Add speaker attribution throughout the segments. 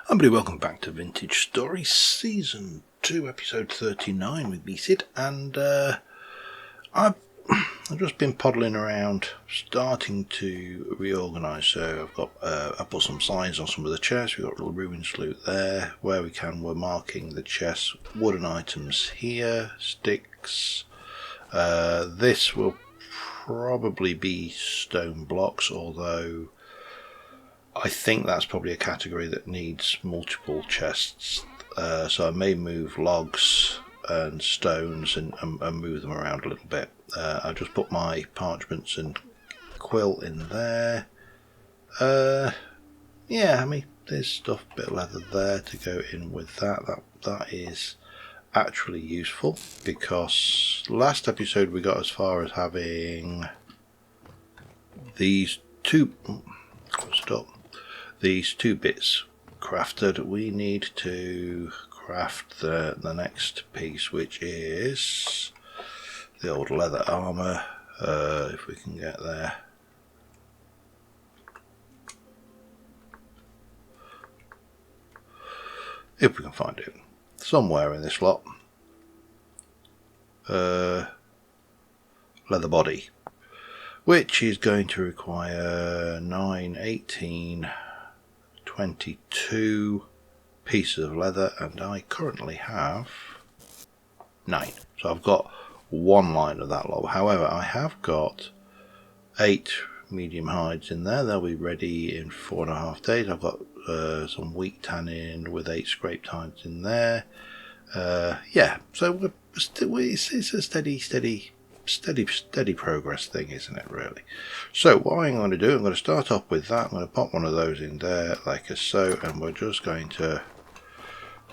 Speaker 1: Everybody, welcome back to Vintage Stories Season 2, Episode 39 with me, Sid, and I've just been poddling around, starting to reorganise. So I put some signs on some of the chests. We've got little ruins loot there. Where we can, we're marking the chests. Wooden items here, sticks. This will probably be stone blocks, although I think that's probably a category that needs multiple chests, so I may move logs and stones and move them around a little bit. I just put my parchments and quill in there. Yeah, I mean, there's stuff, bit of leather there to go in with that. That is actually useful, because last episode we got as far as having these two bits crafted. We need to craft the next piece, which is the old leather armour, if we can get there. If we can find it somewhere in this lot. Leather body, which is going to require 9, 18, 22 pieces of leather, and I currently have 9. So I've got one line of that lot. However, I have got 8 medium hides in there. They'll be ready in 4.5 days. I've got some wheat tannin with 8 scraped hides in there. Yeah, so it's a steady progress thing, isn't it, really? So what I'm going to do, I'm going to start off with that. I'm going to pop one of those in there like so, and we're just going to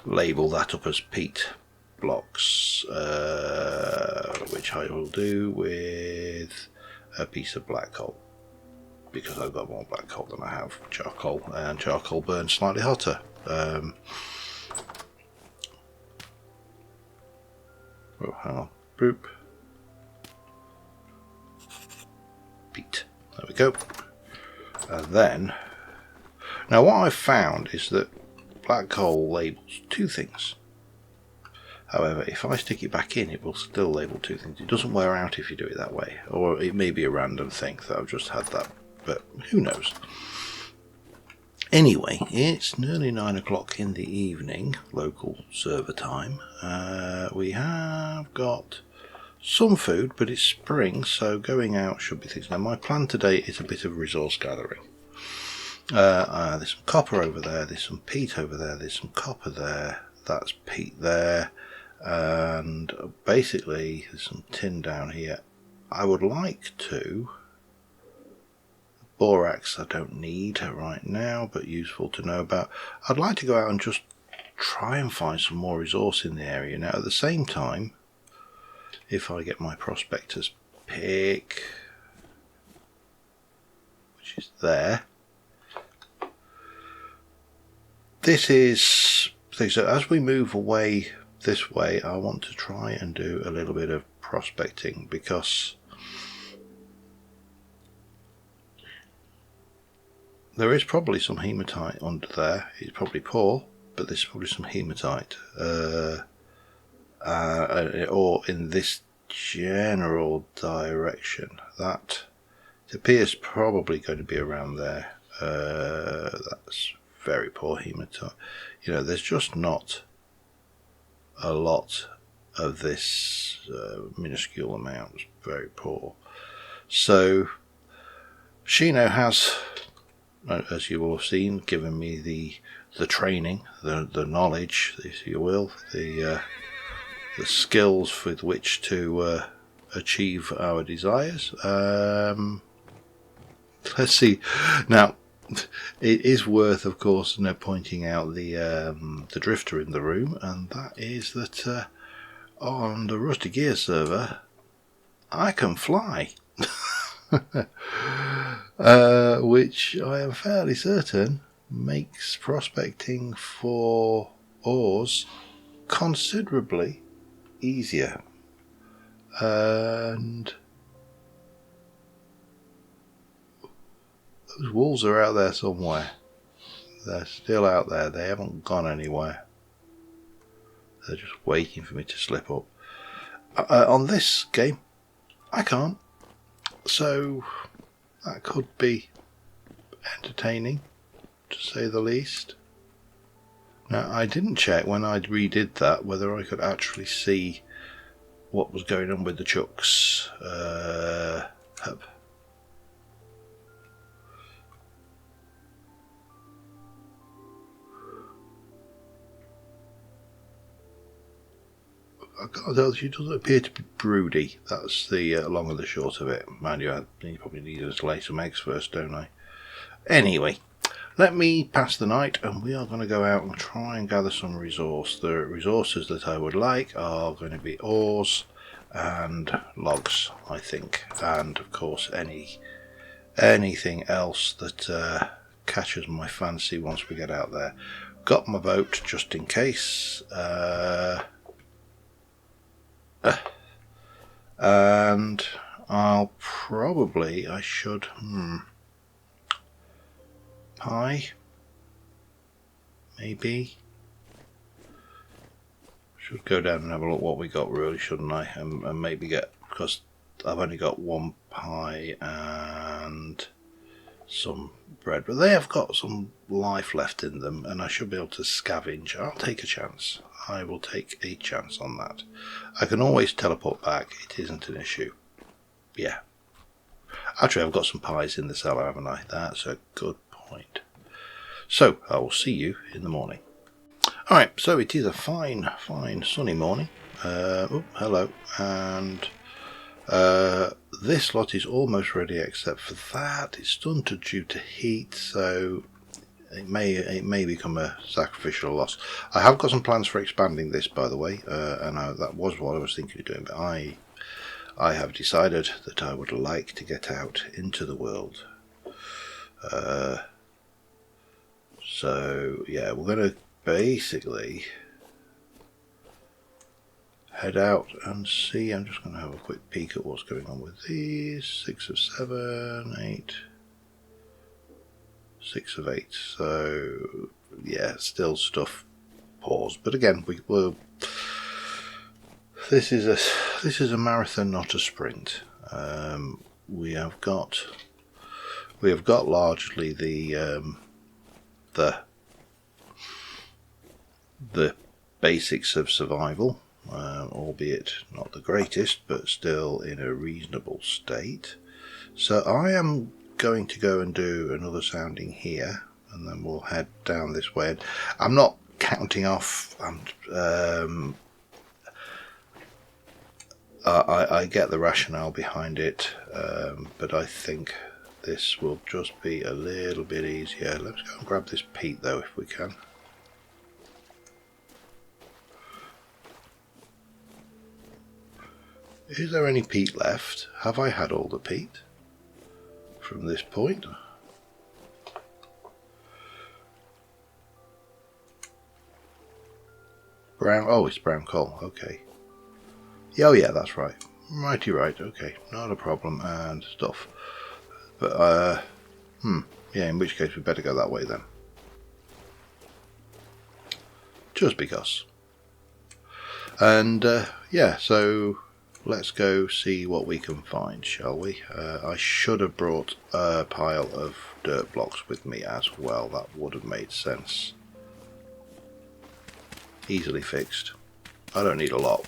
Speaker 1: label that up as peat blocks, which I will do with a piece of black coal, because I've got more black coal than I have charcoal, and charcoal burns slightly hotter. Oh, hang on. Boop. Peat. There we go. And then, now what I've found is that black coal labels 2 things. However, if I stick it back in, it will still label 2 things. It doesn't wear out if you do it that way. Or it may be a random thing that I've just had that, but who knows. Anyway, it's nearly 9 o'clock in the evening, local server time. We have got some food, but it's spring, so going out should be things. Now, my plan today is a bit of resource gathering. There's some copper over there, there's some peat over there, there's some copper there, that's peat there, and basically there's some tin down here. I would like to... Borax I don't need right now, but useful to know about. I'd like to go out and just try and find some more resource in the area. Now, at the same time, if I get my prospector's pick, which is there, this is... So as we move away this way, I want to try and do a little bit of prospecting, because there is probably some hematite under there. It's probably poor, but there's probably some hematite. Or in this general direction. That, it appears probably going to be around there. That's very poor hematite. You know, there's just not a lot of this minuscule amount. It's very poor. So Shino has, as you will have seen, given me the training, the knowledge, if you will, the skills with which to achieve our desires. Let's see. Now, it is worth, of course, pointing out the drifter in the room, and that is that on the Rusty Gear server, I can fly. Which I am fairly certain makes prospecting for ores considerably easier. And those wolves are out there somewhere. They're still out there. They haven't gone anywhere. They're just waiting for me to slip up. On this game, I can't. So that could be entertaining, to say the least. Now, I didn't check when I redid that whether I could actually see what was going on with the chucks. She doesn't appear to be broody. That's the long and the short of it. Mind you, you probably need to lay some eggs first, don't I? Anyway, let me pass the night, and we are going to go out and try and gather some resource. The resources that I would like are going to be ores and logs, I think, and of course anything else that catches my fancy once we get out there. Got my boat just in case. And I should pie, maybe. Should go down and have a look what we got, really, shouldn't I? And maybe get, because I've only got one pie and some bread, but they have got some life left in them, and I should be able to scavenge. I'll take a chance. I will take a chance on that. I can always teleport back. It isn't an issue. Yeah. Actually, I've got some pies in the cellar, haven't I? That's a good point. So, I will see you in the morning. Alright, so it is a fine sunny morning. Hello. And this lot is almost ready, except for that. It's stunted due to heat, so it may become a sacrificial loss. I have got some plans for expanding this, by the way, and that was what I was thinking of doing, but I have decided that I would like to get out into the world. So yeah, we're going to basically head out and see. I'm just going to have a quick peek at what's going on with these. 6 of 7, 8. 6 of 8, so yeah, still stuff paused. But again, this is a marathon, not a sprint. We have got largely the basics of survival, albeit not the greatest, but still in a reasonable state. So I am going to go and do another sounding here, and then we'll head down this way. I'm not counting off. I get the rationale behind it, but I think this will just be a little bit easier. Let's go and grab this peat though, if we can. Is there any peat left? Have I had all the peat from this point? Brown, oh, it's brown coal, okay. Oh yeah, that's right. Righty right, okay, not a problem, and stuff. But, yeah, in which case we better go that way then. Just because. And, yeah, so let's go see what we can find, shall we? I should have brought a pile of dirt blocks with me as well. That would have made sense. Easily fixed. I don't need a lot.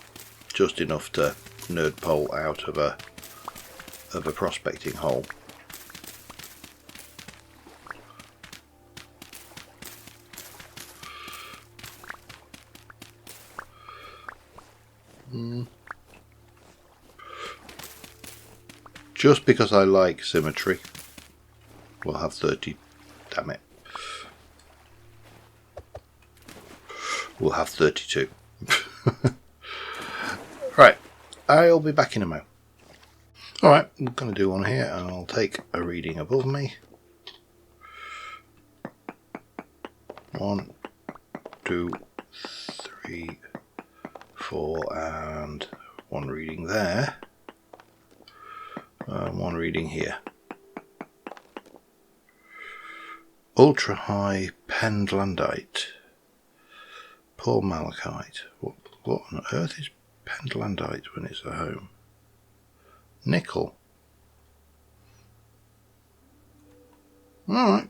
Speaker 1: Just enough to nerd pole out of a prospecting hole. Just because I like symmetry. We'll have 30. Damn it. We'll have 32. Right, I'll be back in a moment. Alright, I'm going to do one here, and I'll take a reading above me. 1, 2, 3, 4, and one reading there. One reading here. Ultra high pendlandite. Poor malachite. What on earth is pendlandite when it's at home? Nickel. Alright.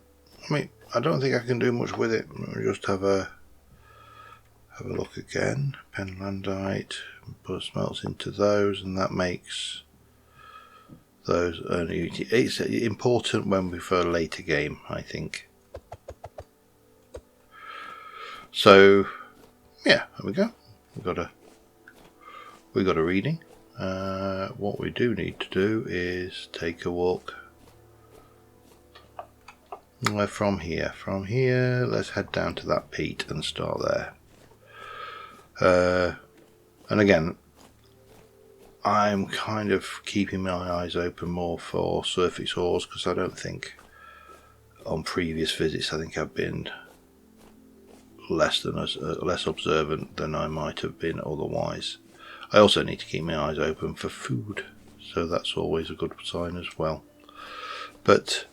Speaker 1: I mean, I don't think I can do much with it. I'll just have a look again. Pendlandite. Put smelts into those, and that makes those only. It's important when we for a later game, I think. So yeah, there we go. We got a reading. What we do need to do is take a walk from here. From here, let's head down to that peat and start there. And again, I'm kind of keeping my eyes open more for surface ores, because I don't think on previous visits I think I've been less observant than I might have been otherwise. I also need to keep my eyes open for food, so that's always a good sign as well. But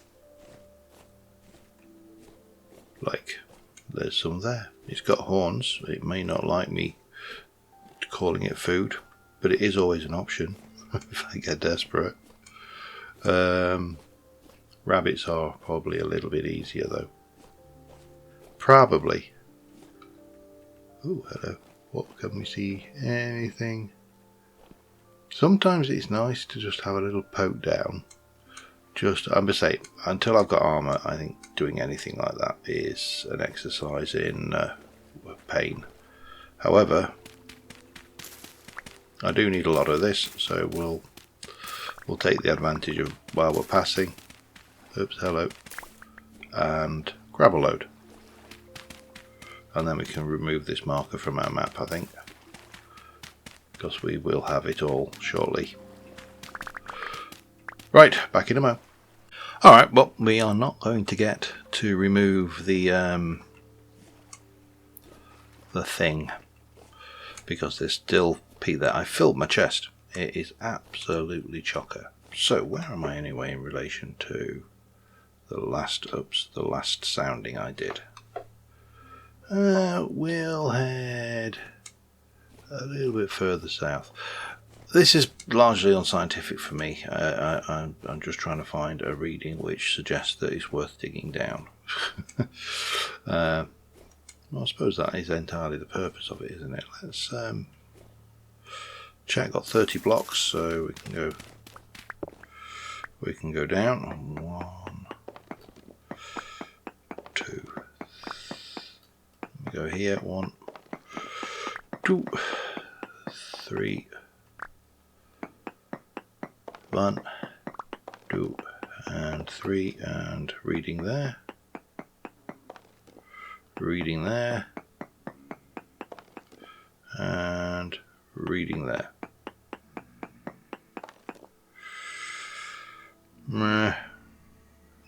Speaker 1: like, there's some there. It's got horns. It may not like me calling it food, but it is always an option if I get desperate. Rabbits are probably a little bit easier though. Probably. Oh, hello. What can we see? Anything? Sometimes it's nice to just have a little poke down. I'm gonna say, until I've got armour, I think doing anything like that is an exercise in pain. However, I do need a lot of this, so we'll take the advantage of while we're passing. Oops, hello. And grab a load. And then we can remove this marker from our map, I think, because we will have it all shortly. Right, back in a mo. Alright, well, we are not going to get to remove the thing, because there's still peat there. I filled my chest. It is absolutely chocker. So where am I anyway in relation to the last sounding I did? We'll head a little bit further south. This is largely unscientific for me. I'm just trying to find a reading which suggests that it's worth digging down. Well, I suppose that is entirely the purpose of it, isn't it? Let's check. Got 30 blocks, so we can go down. 1, 2. We go here. 1, 2, 3. 1, 2, and 3, and reading there. Reading there. And reading there.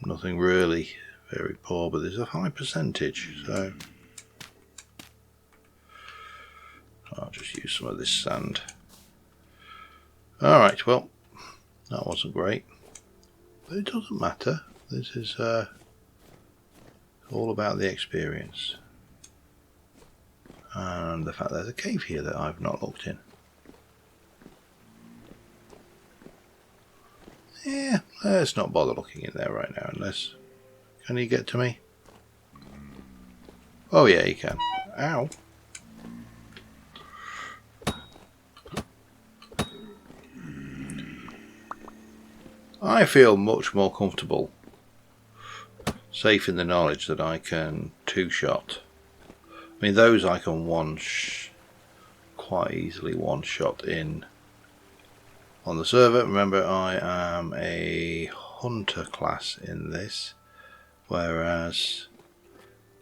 Speaker 1: Nothing really very poor, but there's a high percentage, so I'll just use some of this sand. Alright, well, that wasn't great, but it doesn't matter. This is all about the experience and the fact there's a cave here that I've not looked in. Yeah, let's not bother looking in there right now unless... Can he get to me? Oh yeah, he can. Ow. I feel much more comfortable, safe in the knowledge that I can two-shot. I mean, those I can quite easily one-shot in on the server. Remember, I am a hunter class in this, whereas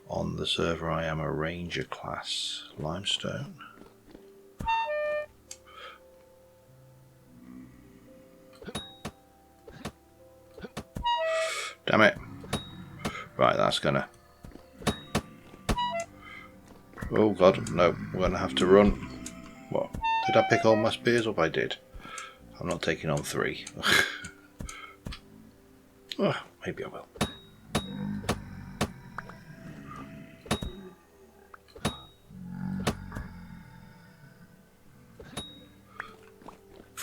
Speaker 1: on the server I am a ranger class. Limestone. Damn it. Right, that's gonna... Oh god, no, we're gonna have to run. What? Did I pick all my spears up? I did. I'm not taking on 3. Oh, maybe I will.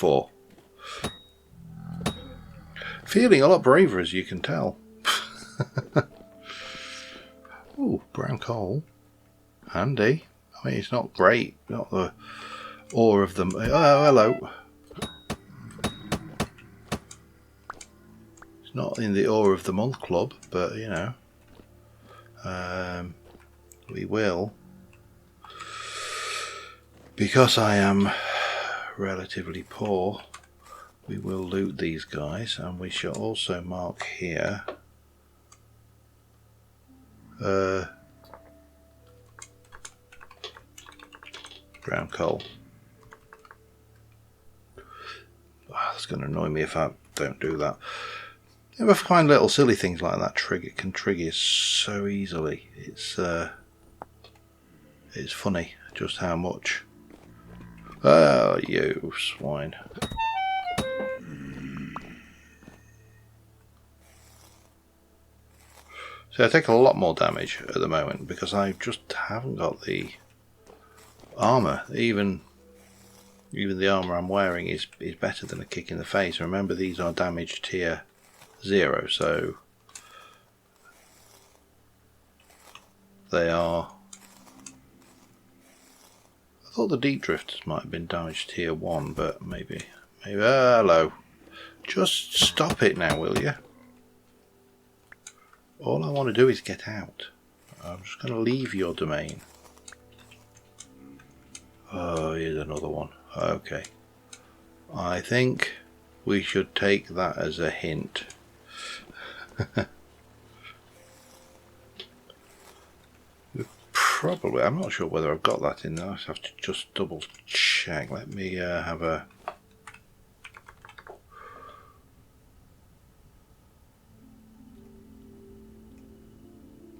Speaker 1: 4. Feeling a lot braver, as you can tell. Ooh, brown coal. Handy. I mean, it's not great. Not the ore of them. Oh, hello. It's not in the ore of the month club, but you know, we will. Because I am relatively poor, we will loot these guys, and we shall also mark here brown coal. Oh, that's going to annoy me if I don't do that. If I find little silly things like that can trigger so easily. It's funny just how much. Oh, you swine. So I take a lot more damage at the moment because I just haven't got the armour. Even the armour I'm wearing is better than a kick in the face. Remember, these are damage tier 0, so they are. I thought the deep drifters might have been damage tier 1, but maybe. Hello. Just stop it now, will you? All I want to do is get out. I'm just going to leave your domain. Oh, here's another one. Okay. I think we should take that as a hint. Probably. I'm not sure whether I've got that in there. I have to just double check. Let me have a...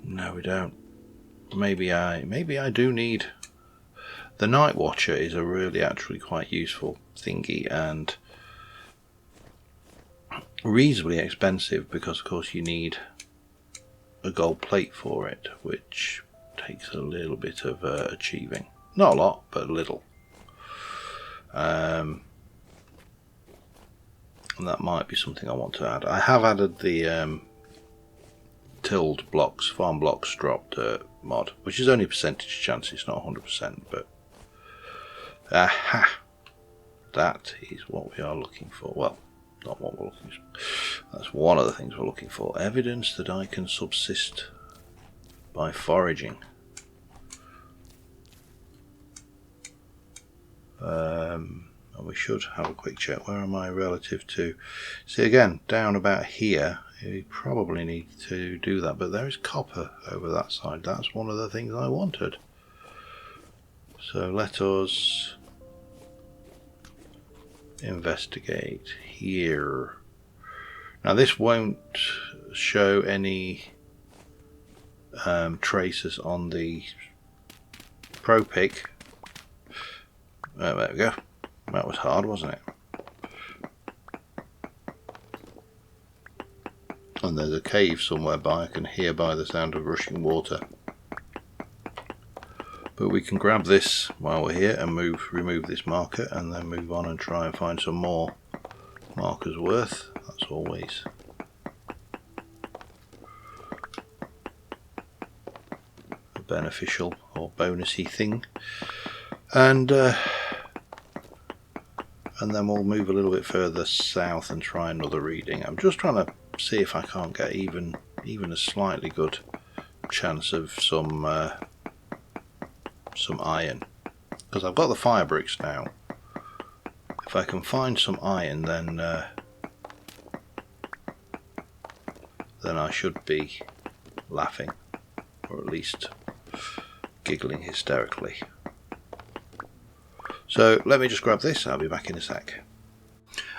Speaker 1: No, we don't. Maybe I do need... The Night Watcher is a really actually quite useful thingy and reasonably expensive because of course you need a gold plate for it, which takes a little bit of achieving. Not a lot, but a little. And that might be something I want to add. I have added the tilled blocks, farm blocks dropped mod, which is only a percentage chance, it's not 100%, but aha! That is what we are looking for. Well, not what we're looking for. That's one of the things we're looking for. Evidence that I can subsist by foraging. And we should have a quick check. Where am I relative to? See, again, down about here. You probably need to do that, but there is copper over that side. That's one of the things I wanted. So let us investigate here. Now this won't show any traces on the Pro Pick. There we go. That was hard, wasn't it? And there's a cave somewhere by. I can hear by the sound of rushing water. But we can grab this while we're here and remove this marker and then move on and try and find some more markers worth. That's always a beneficial or bonusy thing. And then we'll move a little bit further south and try another reading. I'm just trying to see if I can't get even a slightly good chance of some iron, because I've got the fire bricks now. If I can find some iron, then I should be laughing, or at least giggling hysterically. So let me just grab this. I'll be back in a sec.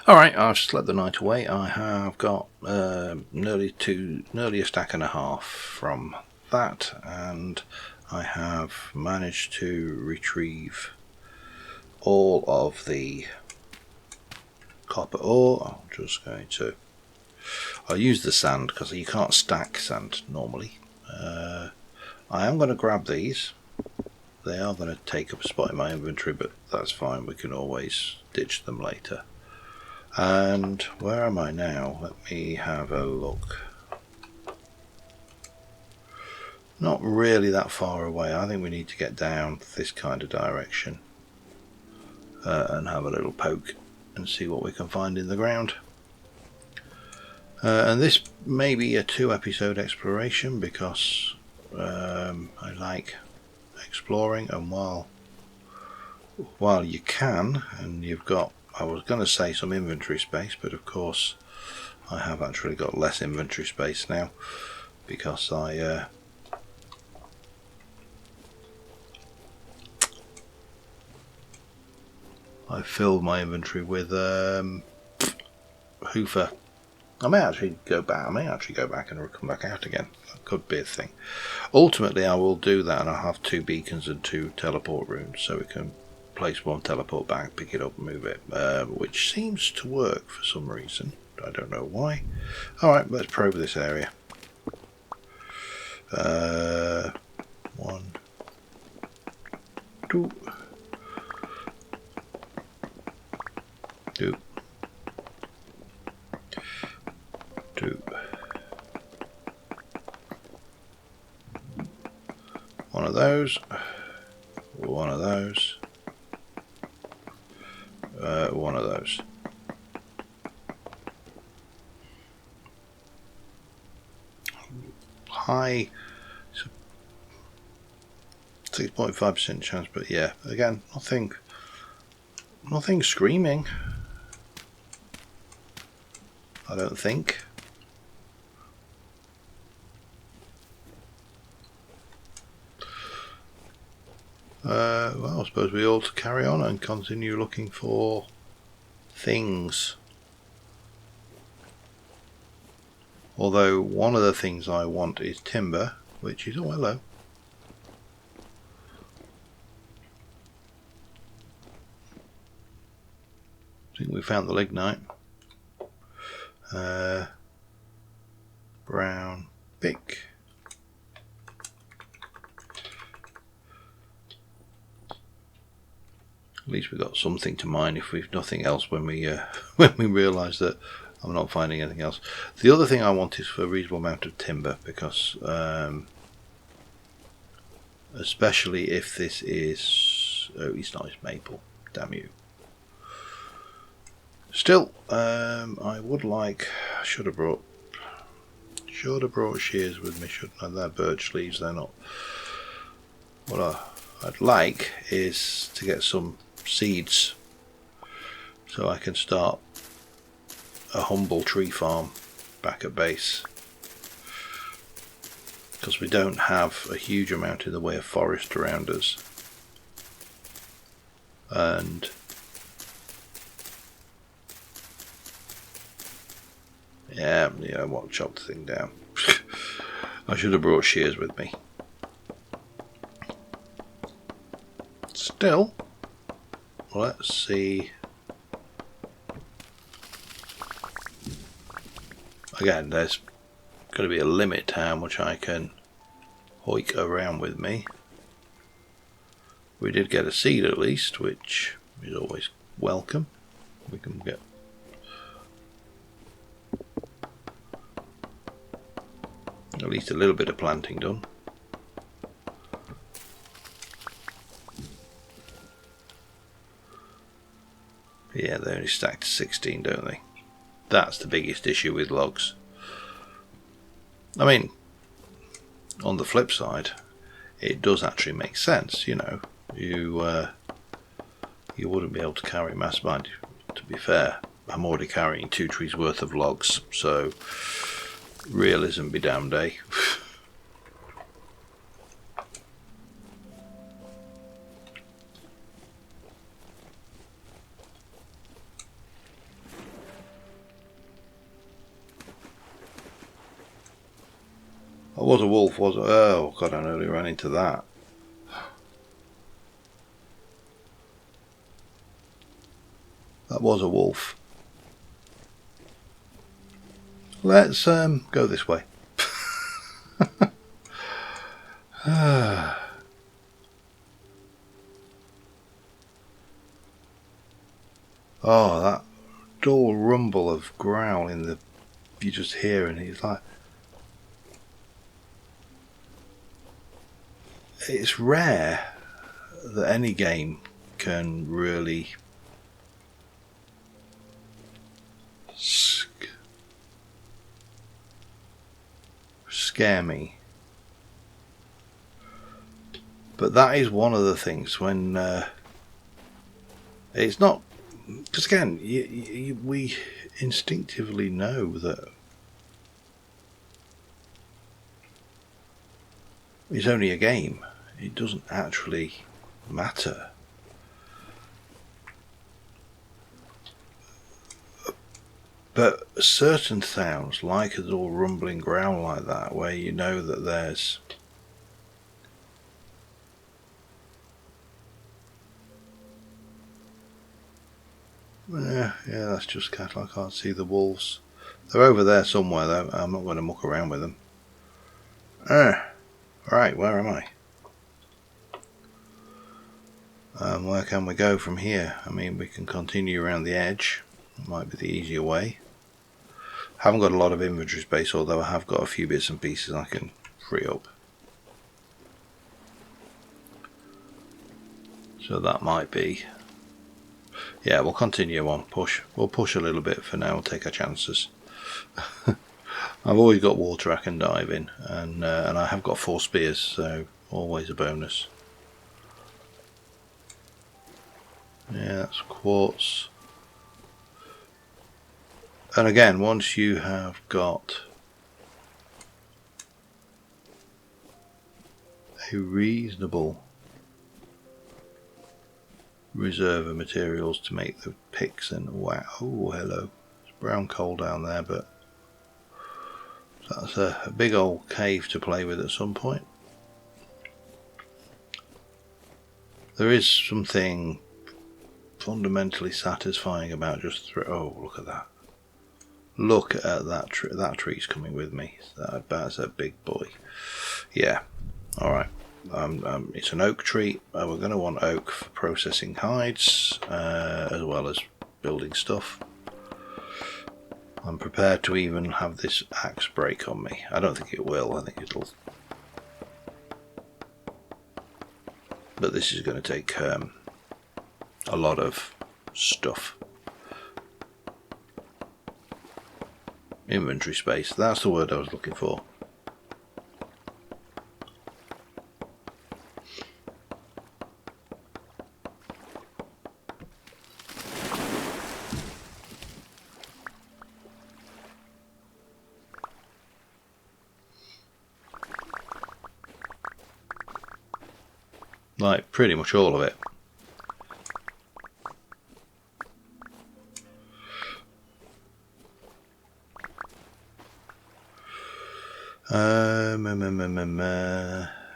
Speaker 1: Alright, I've slept the night away. I have got nearly a stack and a half from that, and I have managed to retrieve all of the copper ore. I'll use the sand because you can't stack sand normally. I am going to grab these. They are going to take up a spot in my inventory, but that's fine. We can always ditch them later. And where am I now? Let me have a look. Not really that far away. I think we need to get down this kind of direction and have a little poke and see what we can find in the ground. And this may be a 2-episode exploration because I like exploring, and while you can, and you've got, I was going to say some inventory space, but of course I have actually got less inventory space now because I filled my inventory with Hoofer. I may actually go back and come back out again. That could be a thing. Ultimately I will do that, and I'll have 2 beacons and 2 teleport rooms, so we can place one, teleport back, pick it up, move it, which seems to work for some reason. I don't know why. Alright, let's probe this area. 1, 2, 2, 2. One of those. One of those. One of those. High 6.5% chance, but yeah, again, nothing screaming, I don't think. Well, I suppose we ought to carry on and continue looking for things. Although one of the things I want is timber, which is, oh hello. I think we found the lignite. Brown pick. At least we've got something to mine if we've nothing else when we when we realise that I'm not finding anything else. The other thing I want is for a reasonable amount of timber, because especially if this is, oh, it's not, it's maple, damn you. Still, I would like, should have brought shears with me, shouldn't I? They're birch leaves, they're not. What I'd like is to get some seeds so I can start a humble tree farm back at base, because we don't have a huge amount in the way of forest around us, and yeah, I won't chop the thing down. I should have brought shears with me. Still, let's see. Again, there's going to be a limit to how much I can hoik around with me. We did get a seed at least, which is always welcome. We can get at least a little bit of planting done. Yeah, they only stack to 16, don't they? That's the biggest issue with logs. I mean, on the flip side, it does actually make sense, you know. You wouldn't be able to carry mass mind. To be fair, I'm already carrying 2 trees worth of logs, so realism be damned, eh? I was a wolf, was it? Oh god, I nearly ran into that. That was a wolf. Let's go this way. Oh, that dull rumble of growl in the you just hear, and it's like it's rare that any game can really scare me. But that is one of the things when it's not, because again, we instinctively know that it's only a game. It doesn't actually matter. But certain sounds, like a little rumbling growl like that, where you know that there's yeah, that's just cattle. I can't see the wolves. They're over there somewhere though. I'm not going to muck around with them. Right, where am I? Where can we go from here? I mean, we can continue around the edge. It might be the easier way. Haven't got a lot of inventory space, although I have got a few bits and pieces I can free up. So that might be. Yeah, we'll continue on. We'll push a little bit for now. We'll take our chances. I've always got water I can dive in, and I have got 4 spears, so always a bonus. Yeah, that's quartz. And again, once you have got a reasonable reserve of materials to make the picks, and wow, oh hello, it's brown coal down there, but that's a big old cave to play with at some point. There is something fundamentally satisfying about just oh, look at that. Look at that tree. That tree's coming with me. That's a big boy. Yeah. Alright. It's an oak tree. We're going to want oak for processing hides, as well as building stuff. I'm prepared to even have this axe break on me. I don't think it will. I think it'll. But this is going to take a lot of stuff. Inventory space, that's the word I was looking for. Like pretty much all of it.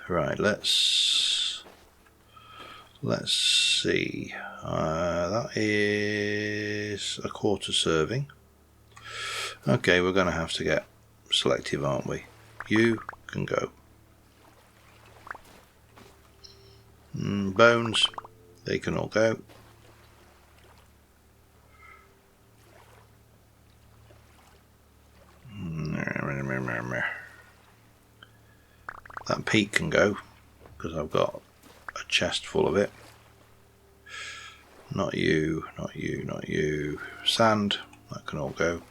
Speaker 1: Right, let's see. That is a quarter serving. Okay, we're going to have to get selective, aren't we? You can go. Bones, they can all go. That peat can go, because I've got a chest full of it. Not you, not you, not you. Sand, that can all go.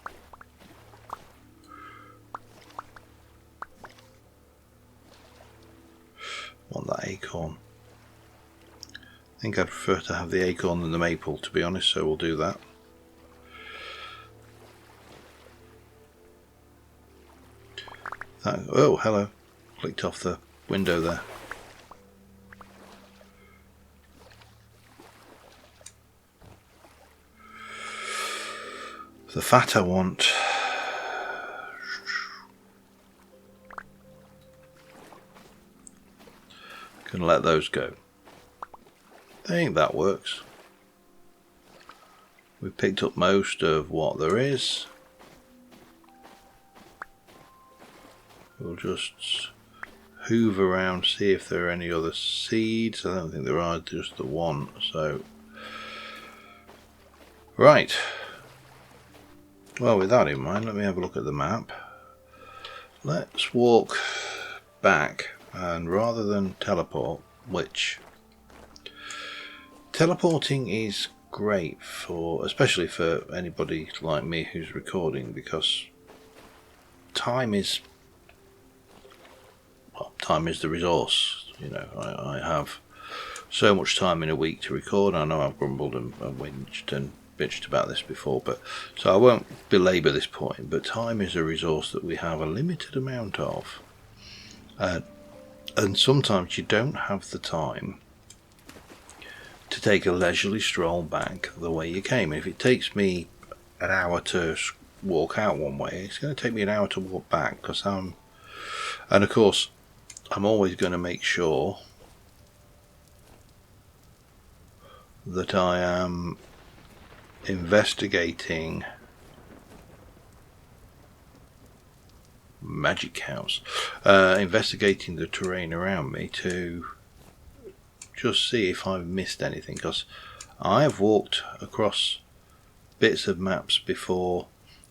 Speaker 1: Want that acorn. I think I'd prefer to have the acorn than the maple, to be honest, so we'll do that. Oh, hello. Clicked off the window there. The fat I want. Can let those go. I think that works. We've picked up most of what there is. We'll just hoover around, see if there are any other seeds. I don't think there are, just the one. So, right. Well, with that in mind, let me have a look at the map. Let's walk back, and rather than teleport, which teleporting is great for, especially for anybody like me who's recording, because time is the resource. You know, I have so much time in a week to record. I know I've grumbled and whinged and bitched about this before, but so I won't belabor this point, but time is a resource that we have a limited amount of, and sometimes you don't have the time to take a leisurely stroll back the way you came. If it takes me an hour to walk out one way, it's going to take me an hour to walk back, because and of course I'm always going to make sure that I am investigating magic house, investigating the terrain around me to just see if I've missed anything, because I've walked across bits of maps before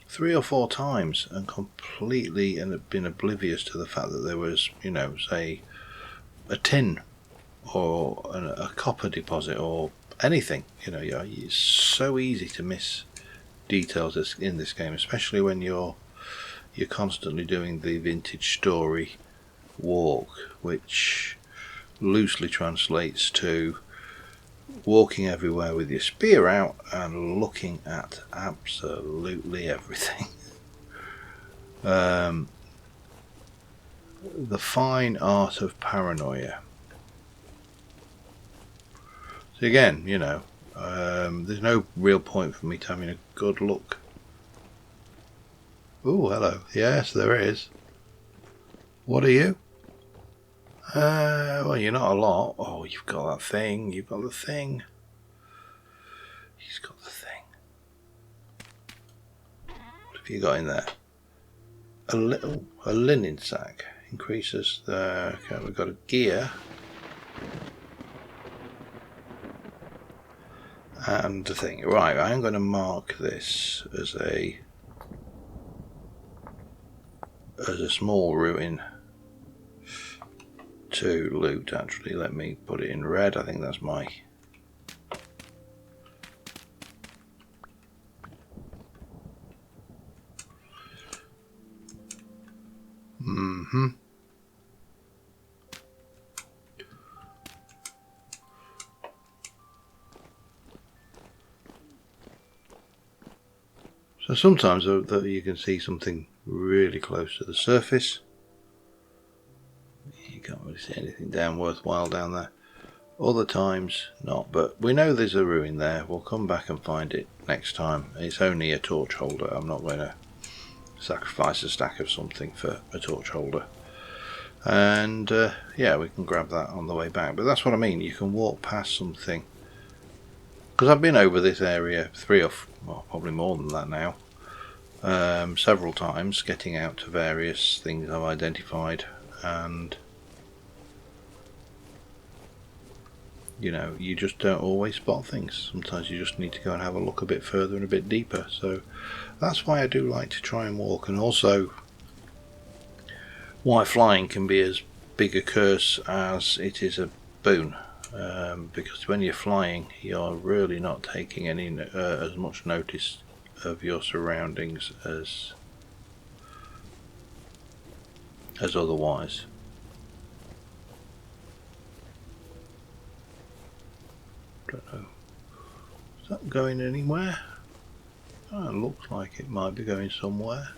Speaker 1: 3 or 4 times and completely been oblivious to the fact that there was, you know, say a tin or a copper deposit or anything. You know, it's so easy to miss details in this game, especially when you're constantly doing the vintage story walk, which loosely translates to walking everywhere with your spear out and looking at absolutely everything. The fine art of paranoia. So again, you know, there's no real point for me to having a good look. Oh, hello. Yes, there is. What are you? Well, you're not a lot. Oh, you've got that thing. You've got the thing. He's got the thing. What have you got in there? A linen sack. Increases the... Okay, we've got a gear. And the thing. Right, I'm going to mark this as a small ruin to loot. Actually, let me put it in red. I think that's my... So sometimes you can see something really close to the surface. You can't really see anything worthwhile down there. Other times not, but we know there's a ruin there. We'll come back and find it next time. It's only a torch holder. I'm not going to sacrifice a stack of something for a torch holder. And yeah, we can grab that on the way back. But that's what I mean. You can walk past something. Because I've been over this area probably more than that now, several times, getting out to various things I've identified, and you know, you just don't always spot things. Sometimes you just need to go and have a look a bit further and a bit deeper. So that's why I do like to try and walk, and also why flying can be as big a curse as it is a boon. Because when you're flying, you're really not taking any as much notice of your surroundings as otherwise. Don't know. Is that going anywhere? Oh, it looks like it might be going somewhere.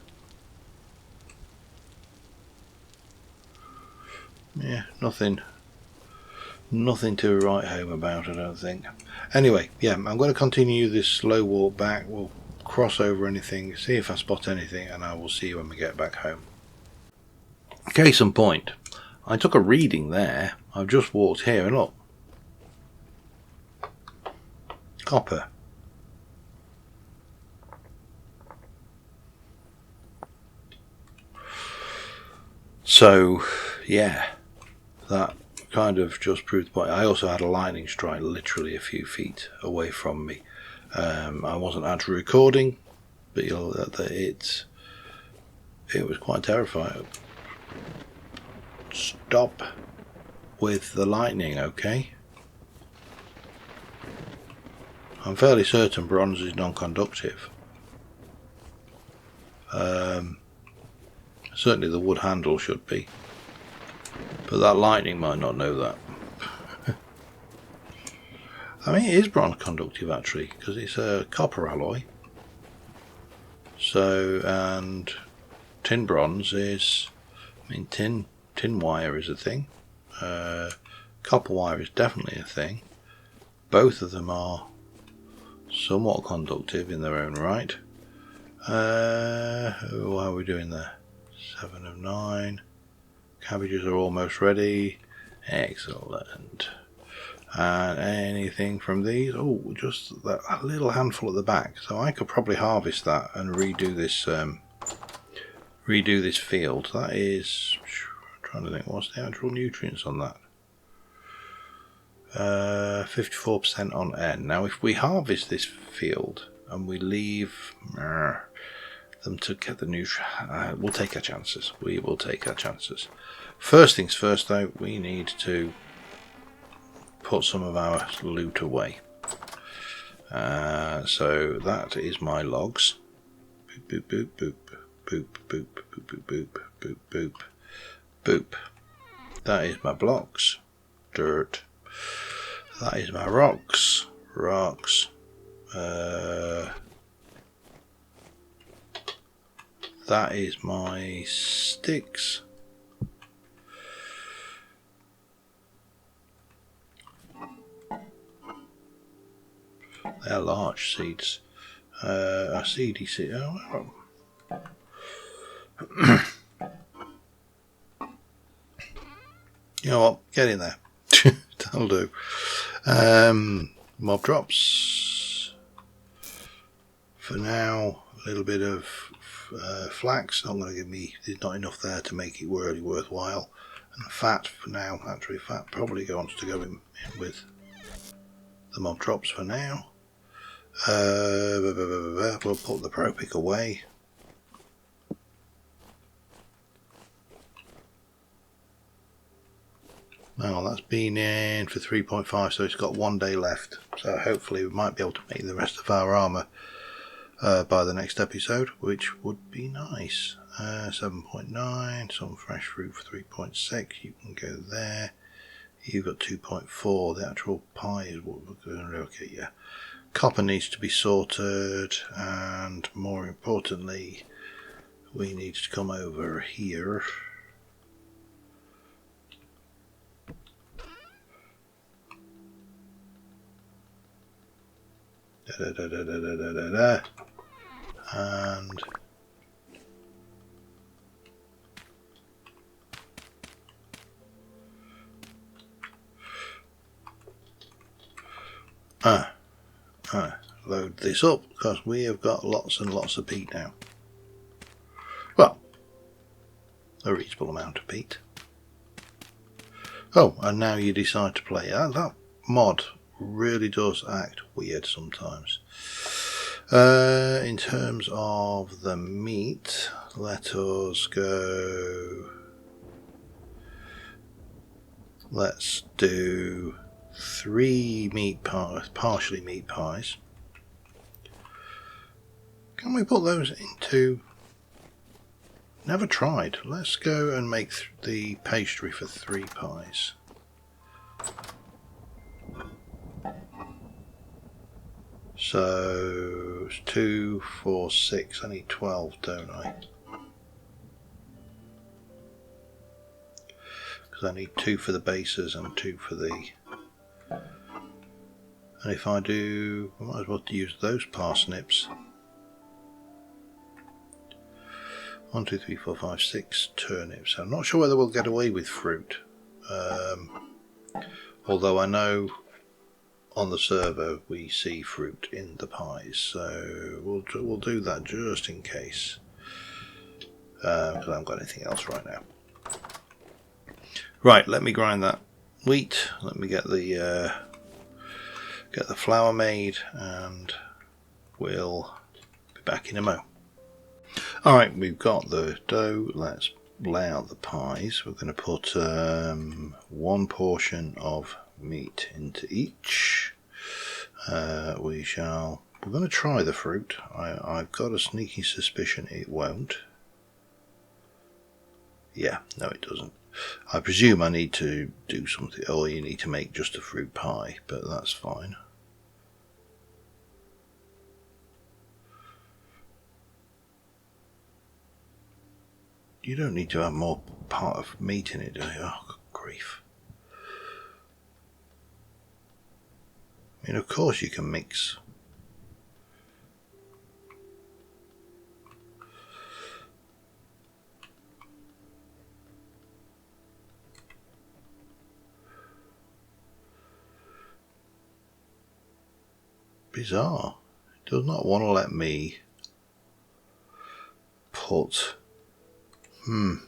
Speaker 1: Yeah, nothing to write home about, I don't think. Anyway, yeah, I'm going to continue this slow walk back. We'll cross over anything, see if I spot anything, and I will see you when we get back home. Case in point, I took a reading there. I've just walked here and look. Copper. So, yeah, that kind of just proved the point. I also had a lightning strike literally a few feet away from me. I wasn't actually recording but it was quite terrifying. Stop with the lightning, okay? I'm fairly certain bronze is non-conductive. Certainly the wood handle should be, but that lightning might not know that. I mean, it is bronze conductive actually, because it's a copper alloy. So, and tin bronze is, I mean, tin wire is a thing. Copper wire is definitely a thing. Both of them are somewhat conductive in their own right. How are we doing there? 7 of 9. Cabbages are almost ready. Excellent. And anything from these? Oh, just a little handful at the back. So I could probably harvest that and redo this field. That is, I'm trying to think, what's the actual nutrients on that? 54% on N. Now, if we harvest this field and we leave them to get the nutrients, we'll take our chances. We will take our chances. First things first, though, we need to put some of our loot away. So that is my logs. Boop, boop, boop, boop, boop, boop, boop, boop, boop, boop, boop. That is my blocks. Dirt. That is my rocks. Rocks. That is my sticks. They're large seeds. A seedy seed. Oh. You know what? Get in there. That'll do. Mob drops. For now, a little bit of flax. Not going to give me. There's not enough there to make it really worthwhile. And fat for now. Actually, fat probably wants to go in with the mob drops for now. We'll put the pro pick away. Now that's been in for 3.5, so it's got 1 day left. So hopefully we might be able to make the rest of our armour by the next episode, which would be nice. 7.9, some fresh fruit for 3.6. You can go there. You've got 2.4. The actual pie is what we're going to look at. Yeah. Copper needs to be sorted, and more importantly, we need to come over here. And load this up, because we have got lots and lots of peat now. Well, a reasonable amount of peat. Oh, and now you decide to play. That mod really does act weird sometimes. In terms of the meat, let us go. Let's do 3 meat pies, partially meat pies. Can we put those into? Never tried. Let's go and make the pastry for 3 pies. So 2, 4, 6. I need 12, don't I? Because I need 2 for the bases and 2 for the. And if I do, I might as well use those parsnips. 1, 2, 3, 4, 5, 6 turnips. I'm not sure whether we'll get away with fruit. Although I know on the server we see fruit in the pies, so we'll do that just in case. Because I haven't got anything else right now. Right, let me grind that wheat. Let me get the flour made, and we'll be back in a mo. Alright, we've got the dough. Let's lay out the pies. We're going to put one portion of meat into each. We're going to try the fruit. I've got a sneaky suspicion it won't. Yeah, no it doesn't. I presume I need to do something, or you need to make just a fruit pie, but that's fine. You don't need to have more part of meat in it, do you? Oh, good grief. I mean, of course you can mix. Bizarre. It does not want to let me put... Only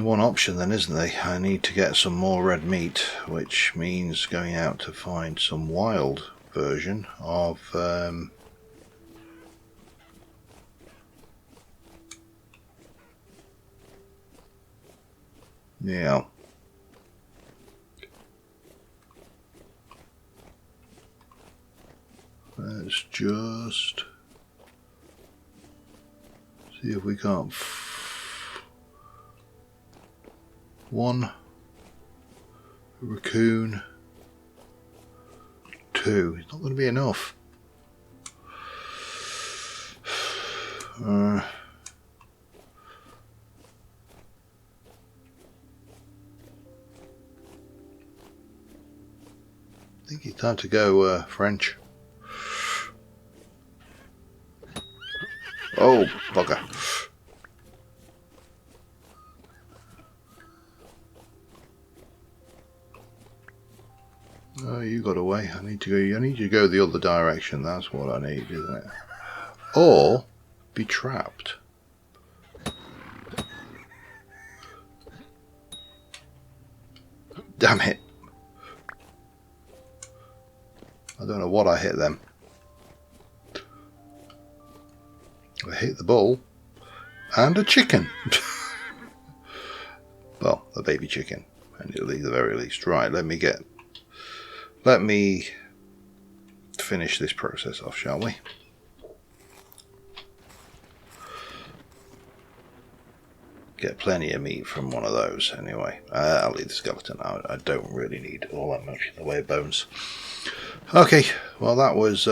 Speaker 1: one option then, isn't there? I need to get some more red meat, which means going out to find some wild version of yeah. Let's just see if we can't. One raccoon, two. It's not going to be enough. I think it's time to go French. Oh, bugger. Oh, you got away. I need to go the other direction. That's what I need, isn't it? Or be trapped. Damn it. I don't know what I hit them. I hit the bull and a chicken. Well, a baby chicken, and at the very least. Right, let me finish this process off, shall we? Get plenty of meat from one of those anyway. I'll leave the skeleton out. I don't really need all that much in the way of bones. Okay, well that was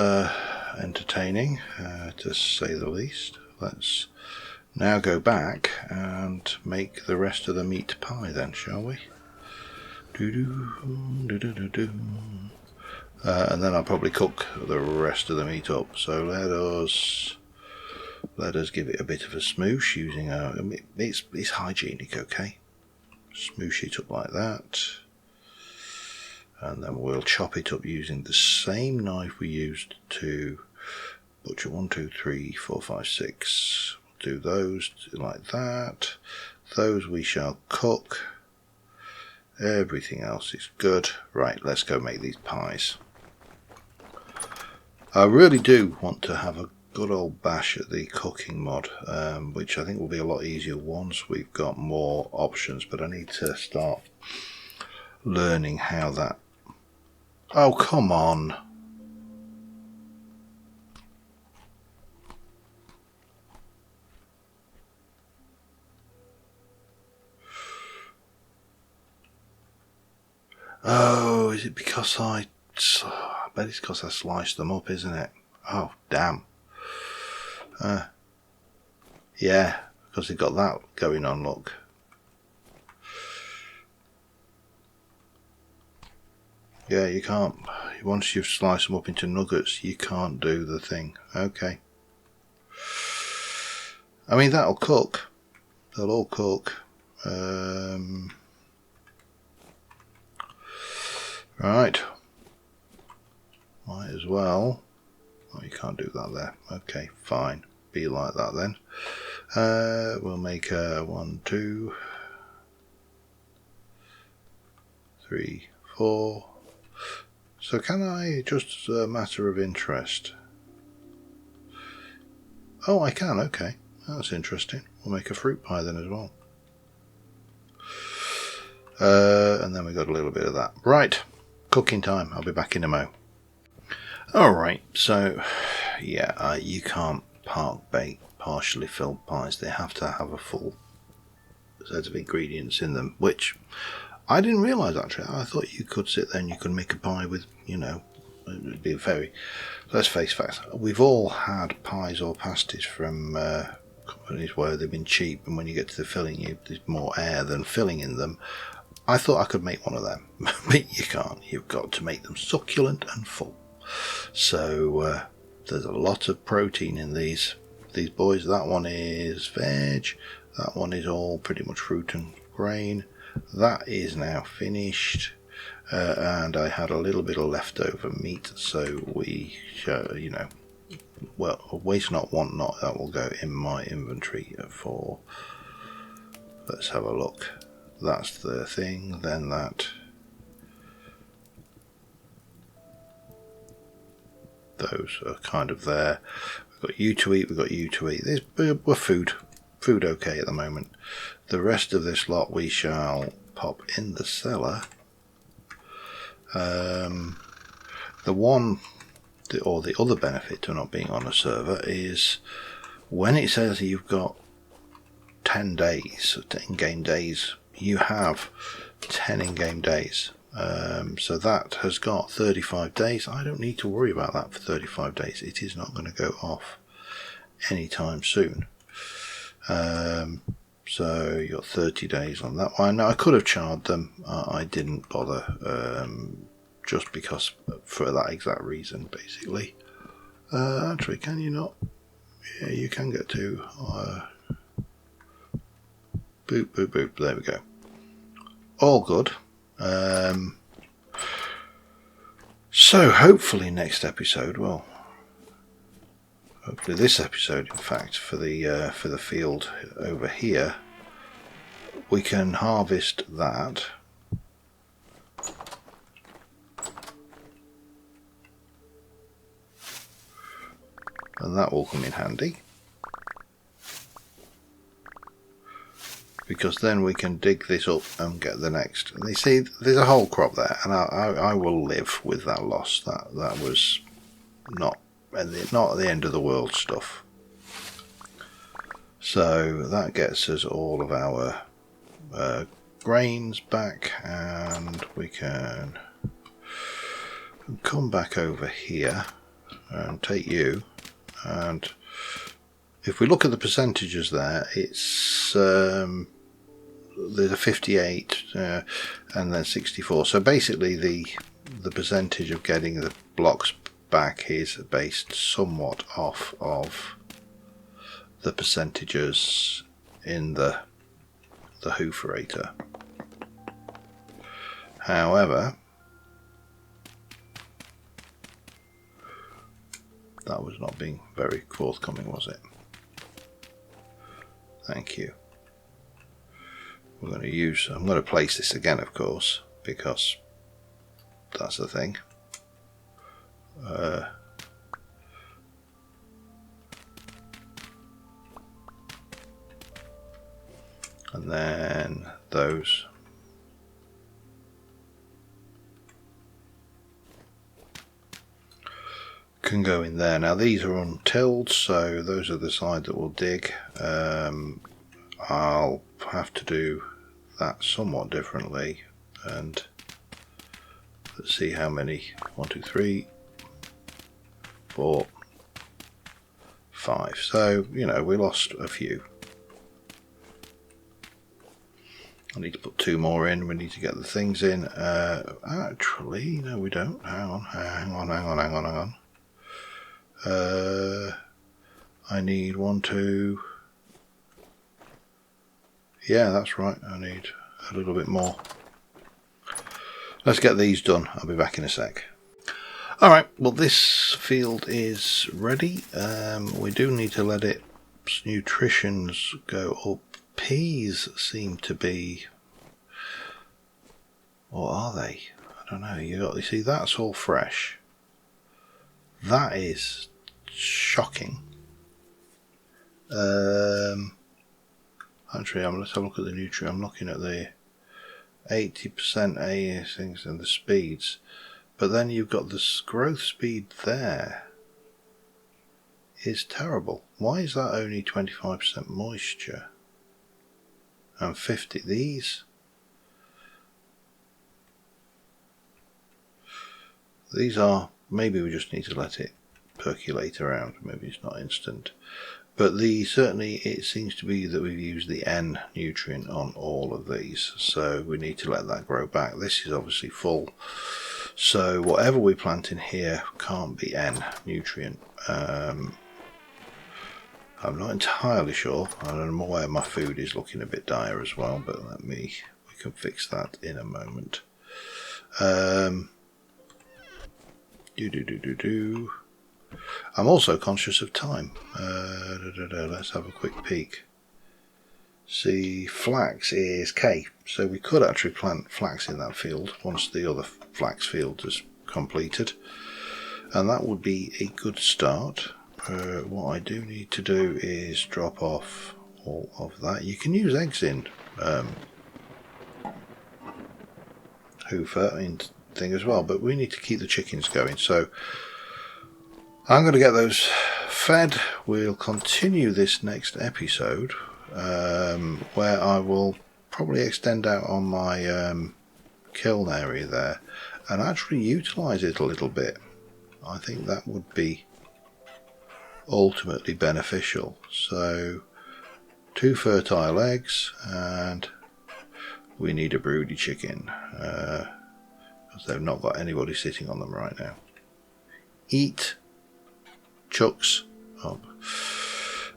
Speaker 1: entertaining, to say the least. Let's now go back and make the rest of the meat pie then, shall we? And then I'll probably cook the rest of the meat up. So let us give it a bit of a smoosh using it's hygienic, okay? Smoosh it up like that, and then we'll chop it up using the same knife we used to butcher 1, 2, 3, 4, 5, 6. We'll do those like that. Those we shall cook. Everything else is good. Right, let's go make these pies. I really do want to have a good old bash at the cooking mod, which I think will be a lot easier once we've got more options, but I need to start learning how that... Oh, come on. Oh, is it because I bet it's because I sliced them up, isn't it? Oh, damn. Yeah, because they've got that going on, look. Yeah, you can't. Once you've sliced them up into nuggets, you can't do the thing. Okay. I mean, that'll cook. They'll all cook. Right. Might as well. Oh, you can't do that there. Okay, fine. Be like that then. We'll make 1, 2, 3, 4, So can I, just as a matter of interest? Oh, I can, okay. That's interesting. We'll make a fruit pie then as well. And then we got a little bit of that. Right, cooking time. I'll be back in a mo. Alright, so yeah, you can't park bake partially filled pies. They have to have a full set of ingredients in them, which I didn't realise actually. I thought you could sit there and you could make a pie with, you know, it'd be very... Let's face facts. We've all had pies or pasties from companies where they've been cheap, and when you get to the filling, there's more air than filling in them. I thought I could make one of them, but you can't. You've got to make them succulent and full. So there's a lot of protein in these boys. That one is veg. That one is all pretty much fruit and grain. That is now finished. And I had a little bit of leftover meat, so we, you know, well, waste not, want not. That will go in my inventory for. Let's have a look. That's the thing. Then that. Those are kind of there. We've got you to eat. We've got you to eat. We're food okay at the moment. The rest of this lot we shall pop in the cellar. The other benefit to not being on a server is when it says you've got 10 days, in-game days, you have 10 in-game days. So that has got 35 days. I don't need to worry about that for 35 days. It is not going to go off anytime soon. So you've got 30 days on that one. Now, I could have charred them. I didn't bother, just because for that exact reason, basically. Actually, can you not? Yeah, you can get to. Boop, boop, boop. There we go. All good. So hopefully next episode, well, hopefully this episode, in fact, for the field over here, we can harvest that. And that will come in handy. Because then we can dig this up and get the next. And you see, there's a whole crop there, and I will live with that loss. That was not at the end of the world stuff. So that gets us all of our grains back, and we can come back over here and take you. And if we look at the percentages there, it's there's a 58 and then 64. So basically the percentage of getting the blocks back is based somewhat off of the percentages in the Hooferator. However, that was not being very forthcoming, was it? Thank you. I'm going to place this again, of course, because that's the thing. And then those. Can go in there. Now these are untilled, so those are the side that will dig. I'll have to do that somewhat differently, and let's see how many. 1, 2, 3, 4, 5. So, you know, we lost a few. I need to put 2 more in. We need to get the things in. Actually, no, we don't. Hang on. I need 1, 2. Yeah, that's right. I need a little bit more. Let's get these done. I'll be back in a sec. Alright, well, this field is ready. We do need to let its nutritions go up. Peas seem to be... Or are they? I don't know. You see, that's all fresh. That is shocking. Actually, let's have a look at the nutrient. I'm looking at the 80% A things and the speeds, but then you've got this growth speed there is terrible. Why is that only 25% moisture and 50? These are, maybe we just need to let it percolate around. Maybe it's not instant. But certainly it seems to be that we've used the N nutrient on all of these, so we need to let that grow back. This is obviously full, so whatever we plant in here can't be N nutrient. I'm not entirely sure, and I'm aware my food is looking a bit dire as well, but we can fix that in a moment. I'm also conscious of time. Let's have a quick peek. See, flax is K, so we could actually plant flax in that field once the other flax field is completed, and that would be a good start. What I do need to do is drop off all of that. You can use eggs in Hoover in thing as well, but we need to keep the chickens going, so I'm going to get those fed. We'll continue this next episode where I will probably extend out on my kiln area there and actually utilise it a little bit. I think that would be ultimately beneficial. So 2 fertile eggs, and we need a broody chicken because they've not got anybody sitting on them right now. Eat, chucks up.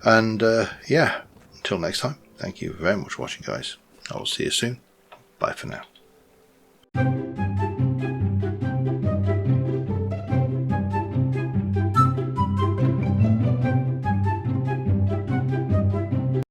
Speaker 1: And yeah, until next time, thank you very much for watching, guys. I will see you soon. Bye for now.